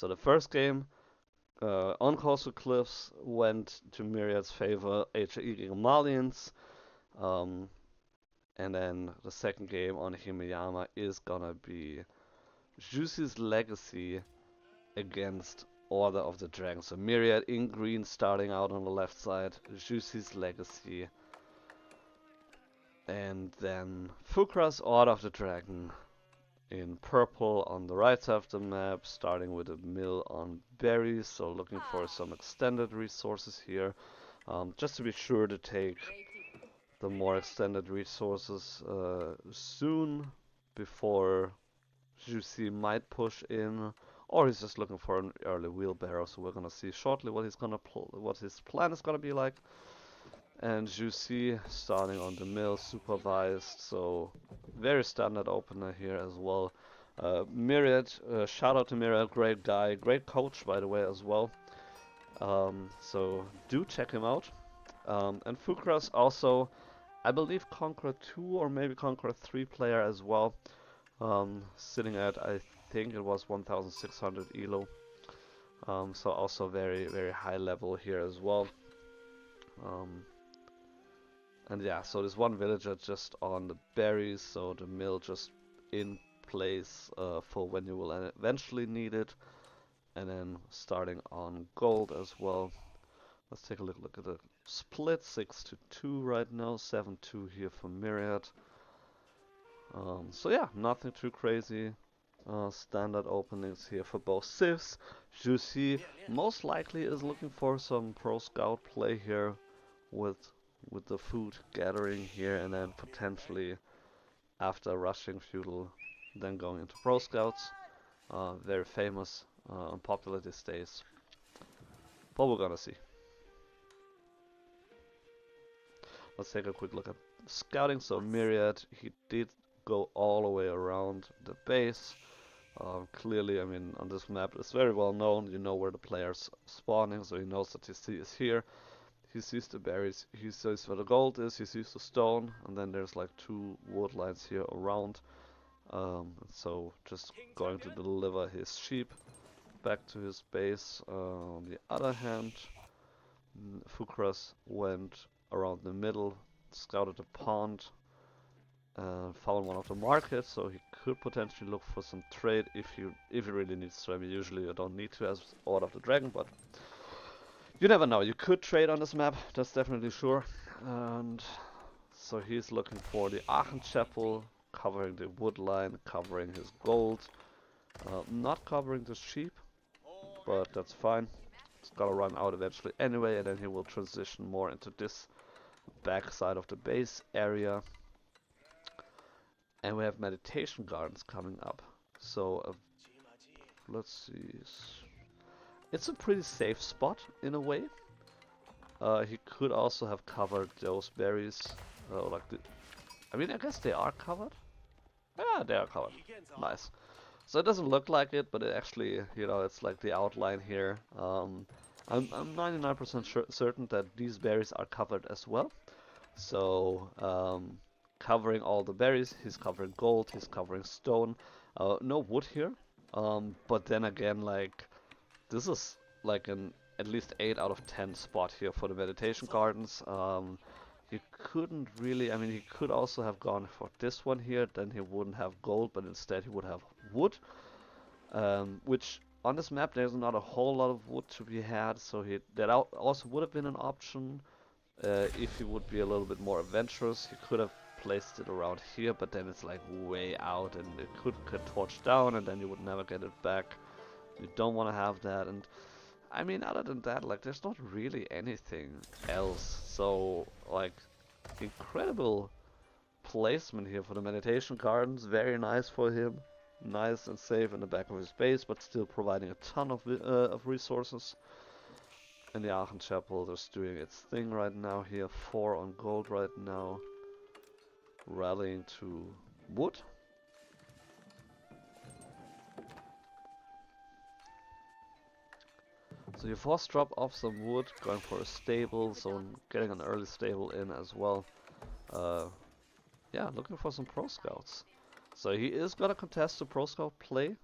So the first game on Coastal Cliffs went to Myriad's favor, HAE gegen Malians. Um, and then the second game on Himeyama is gonna be Juicy's Legacy against Order of the Dragon. So Myriad in green starting out on the left side, Juicy's Legacy. And then Fucraz Order of the Dragon in purple on the right side of the map, starting with a mill on berries, so looking for some extended resources here. Just to be sure to take the more extended resources soon before Juicy might push in, or he's just looking for an early wheelbarrow. So we're gonna see shortly what what his plan is gonna be like. And Juicy starting on the mill, supervised, so very standard opener here as well. Myriad, shout out to Myriad, great guy, great coach by the way as well. So do check him out. And Fucraz also, I believe Conqueror 2 or maybe Conqueror 3 player as well. Sitting at, I think it was 1600 elo. So also very, very high level here as well. And yeah, so there's one villager just on the berries, so the mill just in place for when you will eventually need it. And then starting on gold as well. Let's take a look at the split, 6 to 2 right now, 7-2 here for Myriad. So yeah, nothing too crazy. Standard openings here for both civs. Juicy most likely is looking for some pro scout play here with the food gathering here, and then potentially after rushing feudal, then going into pro scouts. Very famous and popular these days. But we're gonna see. Let's take a quick look at scouting. So Myriad, he did go all the way around the base. Clearly, I mean, on this map, it's very well known. You know where the player's spawning, so he knows that he is here. He sees the berries, he sees where the gold is, he sees the stone, and then there's like 2 wood lines here around. So just going to deliver his sheep back to his base. On the other hand, Fucraz went around the middle, scouted the pond, found one of the markets, so he could potentially look for some trade if he really needs to. I mean, usually you don't need to as Order of the Dragon, but you never know. You could trade on this map, that's definitely sure. And so he's looking for the Aachen Chapel, covering the wood line, covering his gold, not covering the sheep, but that's fine. It's gonna run out eventually anyway, and then he will transition more into this back side of the base area. And we have meditation gardens coming up. So let's see. It's a pretty safe spot in a way. He could also have covered those berries. I mean, I guess they are covered. Yeah, they are covered. Nice. So it doesn't look like it, but it actually, you know, it's like the outline here. I'm 99% certain that these berries are covered as well. So covering all the berries, he's covering gold, he's covering stone. No wood here. But then again, like this is like an at least 8 out of 10 spot here for the meditation gardens. He couldn't really, I mean, he could also have gone for this one here, then he wouldn't have gold, but instead he would have wood. Which on this map there's not a whole lot of wood to be had, so that also would have been an option. If he would be a little bit more adventurous, he could have placed it around here, but then it's like way out and it could get torched down and then you would never get it back. You don't want to have that, and I mean, other than that, like, there's not really anything else. So, like, incredible placement here for the meditation gardens. Very nice for him. Nice and safe in the back of his base, but still providing a ton of resources. And the Aachen Chapel is doing its thing right now here. 4 on gold right now. Rallying to wood. So you force drop off some wood, going for a stable, so getting an early stable in as well. Yeah, looking for some pro scouts. So he is gonna contest the pro scout play,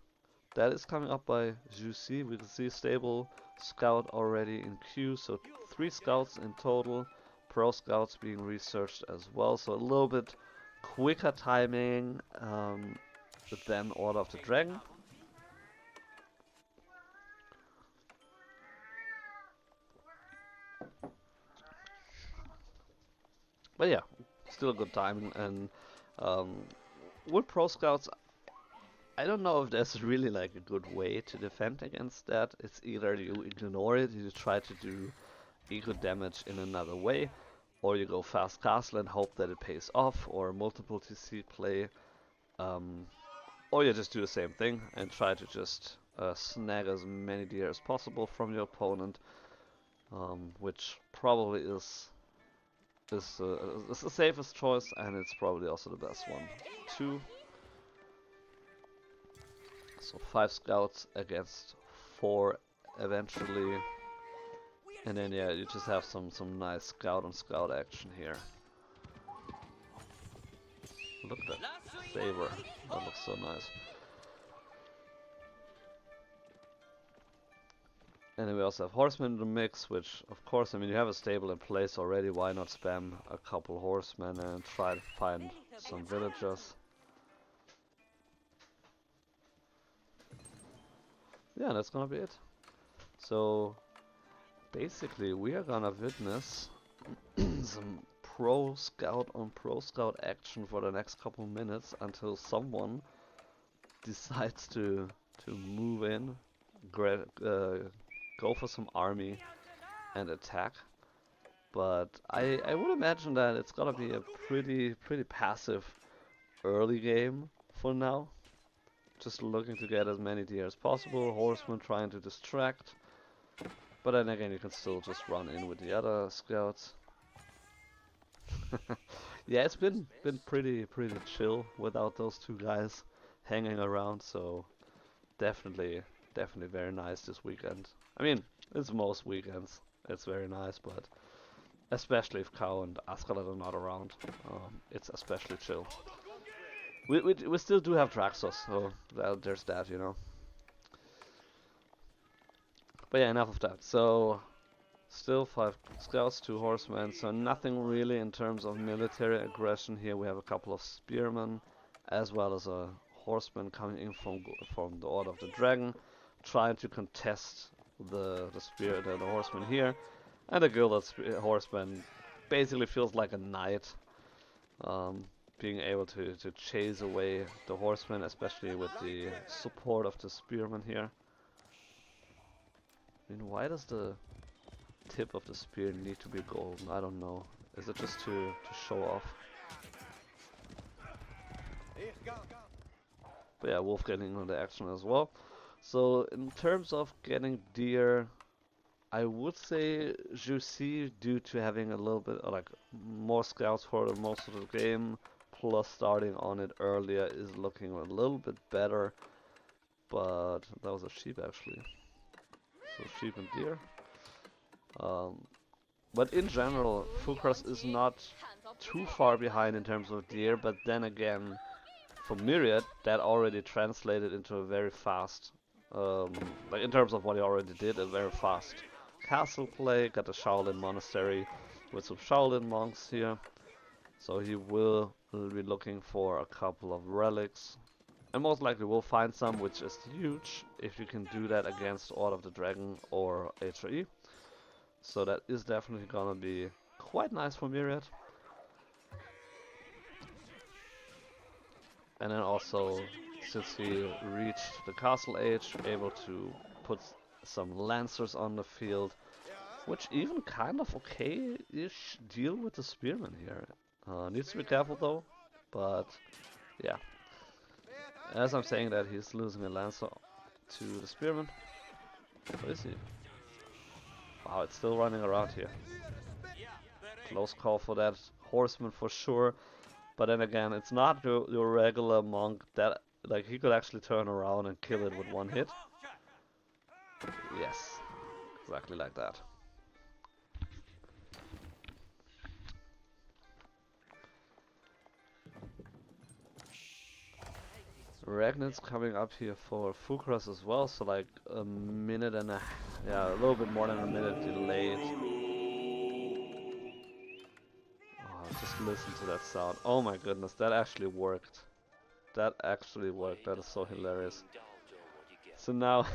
that is coming up by Juicy. We can see stable scout already in queue, so 3 scouts in total. Pro scouts being researched as well, so a little bit quicker timing than Order of the Dragon. But yeah, still good timing. And with Pro Scouts, I don't know if there's really like a good way to defend against that. It's either you ignore it, you try to do eco damage in another way, or you go fast castle and hope that it pays off, or multiple TC play, or you just do the same thing and try to just snag as many deer as possible from your opponent, which probably is the safest choice, and it's probably also the best one too. So 5 scouts against 4 eventually. And then yeah, you just have some nice scout on scout action here. Look at that saber. That looks so nice. And then we also have horsemen in the mix, which of course, I mean, you have a stable in place already. Why not spam a couple horsemen and try to find some villagers? Yeah, that's gonna be it. So basically we are gonna witness some pro scout on pro scout action for the next couple minutes until someone decides to move in, go for some army and attack. But I would imagine that it's gonna be a pretty passive early game for now. Just looking to get as many deer as possible, horsemen trying to distract. But then again, you can still just run in with the other scouts. Yeah, it's been pretty chill without those 2 guys hanging around, so definitely very nice this weekend. I mean, it's most weekends, it's very nice, but especially if Cow and Askalat are not around, it's especially chill. We still do have Draxos, so there's that, you know. But yeah, enough of that. So still 5 scouts, 2 horsemen, so nothing really in terms of military aggression here. We have a couple of spearmen, as well as a horseman coming in from the Order of the Dragon, trying to contest the horseman here. And the Gilded horseman basically feels like a knight, being able to chase away the horseman, especially with the support of the spearman here. I mean, why does the tip of the spear need to be golden? I don't know. Is it just to show off? But yeah, Wolf getting on the action as well. So in terms of getting deer, I would say Juicy, due to having a little bit like more scouts for the most of the game, plus starting on it earlier, is looking a little bit better. But that was a sheep actually. So sheep and deer. But in general, Fucraz is not too far behind in terms of deer, but then again, for Myriad, that already translated into a very fast, like in terms of what he already did, a very fast castle play, got a Shaolin monastery with some Shaolin monks here. So he will be looking for a couple of relics, and most likely will find some, which is huge if you can do that against Order of the Dragon or HRE. So that is definitely gonna be quite nice for Myriad. And then also, since he reached the castle age, able to put some lancers on the field, which even kind of okay-ish deal with the spearman here. Needs to be careful though, but yeah. As I'm saying that, he's losing a lancer to the spearman. Where is he? Wow, it's still running around here. Close call for that horseman for sure. But then again, it's not your regular monk that, like, he could actually turn around and kill it with 1 hit. Yes, exactly like that. Ragnit's coming up here for Fucraz as well, so like a minute and a yeah, a little bit more than a minute delayed. Oh, just listen to that sound. Oh my goodness, that actually worked. That actually worked. That is so hilarious. So now,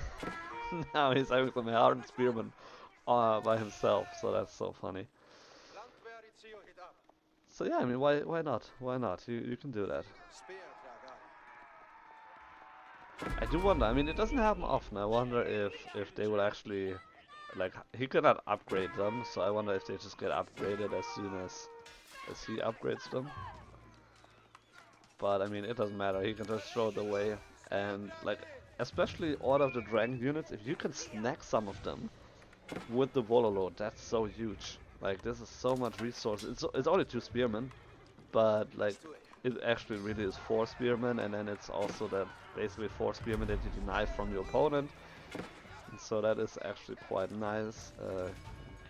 now he's having some hardened spearmen by himself. So that's so funny. So yeah, I mean, why not? Why not? You can do that. I do wonder. I mean, it doesn't happen often. I wonder if they will actually, like, he cannot upgrade them. So I wonder if they just get upgraded as soon as he upgrades them. But I mean, it doesn't matter. He can just throw it away, and like, especially all of the dragon units, if you can snack some of them with the Wololo, that's so huge. Like, this is so much resources. It's only 2 spearmen, but like, it actually really is 4 spearmen, and then it's also that basically 4 spearmen that you deny from your opponent. And so that is actually quite nice.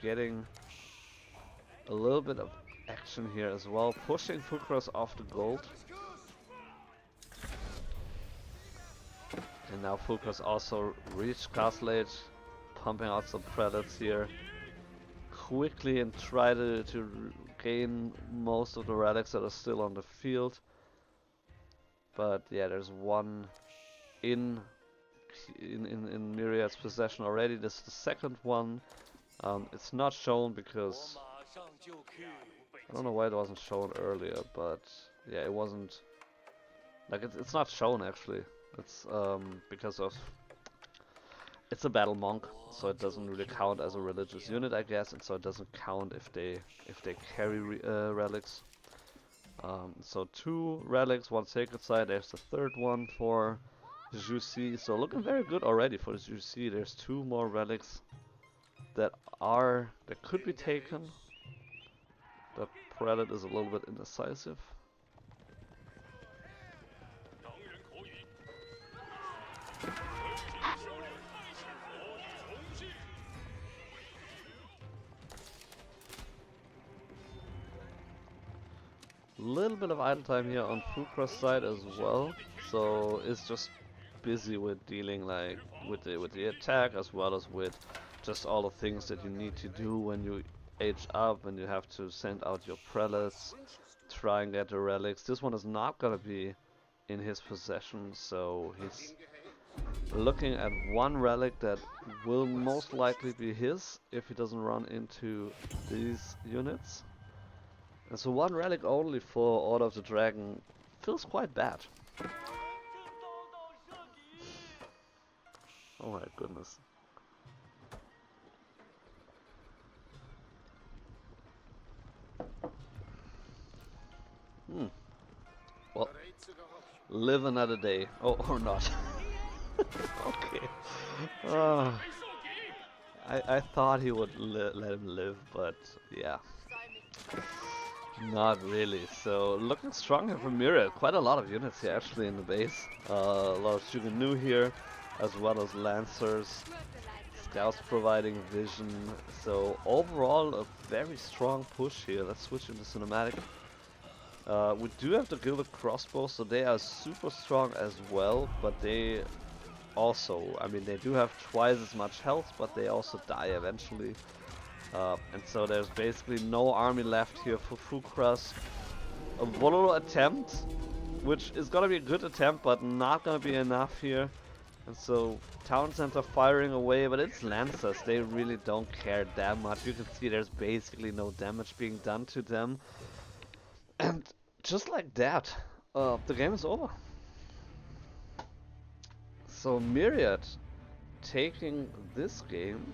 Getting a little bit of action here as well, pushing Fucraz off the gold. And now Fucraz also reached Castle Age, pumping out some credits here quickly and try to gain most of the relics that are still on the field. But yeah, there's one in Myriad's possession already. This is the second one. It's not shown because I don't know why it wasn't shown earlier, but yeah, it wasn't like it's not shown actually. It's because of it's a battle monk, so it doesn't really count as a religious unit, I guess, and so it doesn't count if they carry relics. So 2 relics, 1 sacred site. There's the third one for Juicy. So looking very good already for the Juicy. There's 2 more relics that could be taken. The prelate is a little bit indecisive. Little bit of idle time here on Fucraz side as well, so it's just busy with dealing like with the attack as well as with just all the things that you need to do when you age up and you have to send out your prelates, try and get the relics. This one is not gonna be in his possession, so he's looking at 1 relic that will most likely be his if he doesn't run into these units. And so 1 relic only for Order of the Dragon feels quite bad. Oh my goodness. Well, live another day. Oh, or not. Okay. I thought he would let him live, but yeah. Not really. So looking strong here from Myriad. Quite a lot of units here actually in the base. A lot of Shuganu here, as well as Lancers. Scouts providing vision. So overall a very strong push here. Let's switch into cinematic. We do have the Gilded Crossbow, so they are super strong as well, but they also, I mean, they do have twice as much health, but they also die eventually. And so there's basically no army left here for Fucraz. A Wololo attempt, which is gonna be a good attempt, but not gonna be enough here. And so Town Center firing away, but it's Lancers. They really don't care that much. You can see there's basically no damage being done to them. And just like that, the game is over. So Myriad taking this game